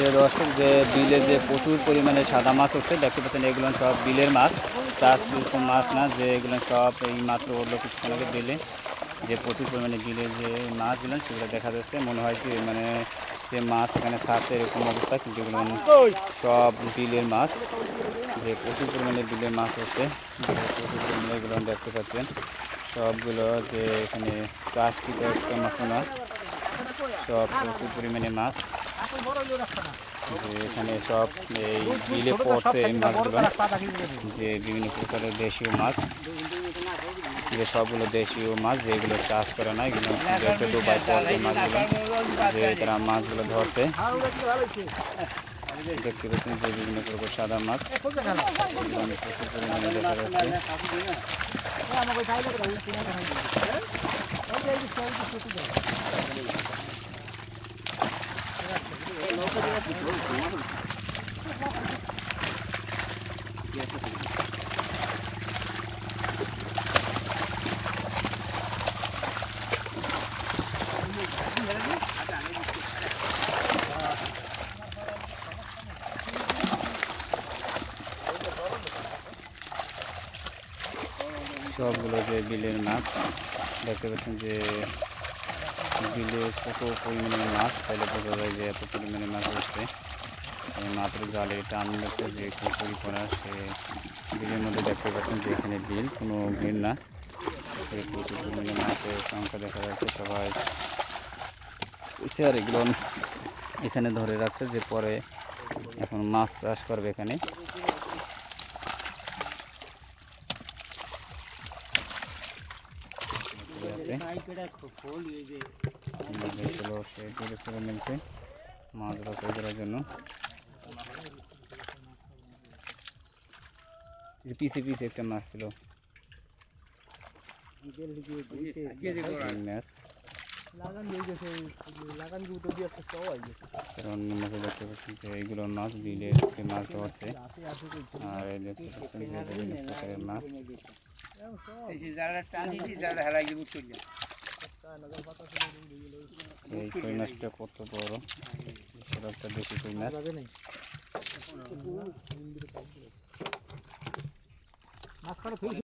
যে দর্শক যে বিলে যে প্রচুর পরিমাণে সাদা মাছ হচ্ছে দেখতে পাচ্ছেন, এগুলো সব বিলের মাছ, চাষ কিছু মাছ না, যে এগুলো সব এই মাত্র উঠলো কিছুক্ষণ আগে বিলে, যে প্রচুর পরিমাণে বিলে যে মাছগুলো সেগুলো দেখা যাচ্ছে। মনে হয় কি মানে যে মাছ এখানে ছাড়ছে এরকম অবস্থা, কিন্তু এগুলো সব বিলের মাছ, যে প্রচুর পরিমাণে বিলের মাছ হচ্ছে, প্রচুর পরিমাণে এগুলো দেখতে পাচ্ছেন সবগুলো, যে এখানে চাষকৃত একটা মাছ না, সব প্রচুর পরিমাণে মাছ, যে এখানে সব এই বিলে পড়ছে এই মাছগুলো, যে বিভিন্ন প্রকারের দেশীয় মাছ, যে সবগুলো দেশীয় মাছ, যেগুলো চাষ করে না, এগুলো ডুবাই পড়ছে মাছগুলো, যে তারা মাছগুলো ধরছে। দেখতে পাচ্ছেন যে বিভিন্ন প্রকার সাদা মাছ প্রচুর পরিমাণে দেখা যাচ্ছে। সবগুলো যে বিলের মাছ দেখতে পাচ্ছেন, যে বিলে কত পরিমাণে মাছ, তাহলে বোঝা যায় যে এত পরিমাণে মাছ হচ্ছে। মাত্র জালে টান দিচ্ছে যে কচুরি করা, সে বিলের মধ্যে দেখতে পাচ্ছেন যে এখানে বিল, কোনো বিল না, প্রচুর পরিমাণে মাছের সংখ্যা দেখা যাচ্ছে। সবাই আর এগুলো এখানে ধরে রাখছে, যে পরে এখন মাছ চাষ করবে এখানে। মিলছে মাছ বাছাই করার জন্য, পিছে পিছে একটা মাছ ছিল, মাছ দেখতে পাচ্ছি যে এইগুলো মাছ বিলের মাছ ধরছে। আর এই দেখতে পাচ্ছেন যে বিভিন্ন প্রকারের মাছ, এই কই মাছটা কত বড়, সেটা একটা দেশি কই মাছ।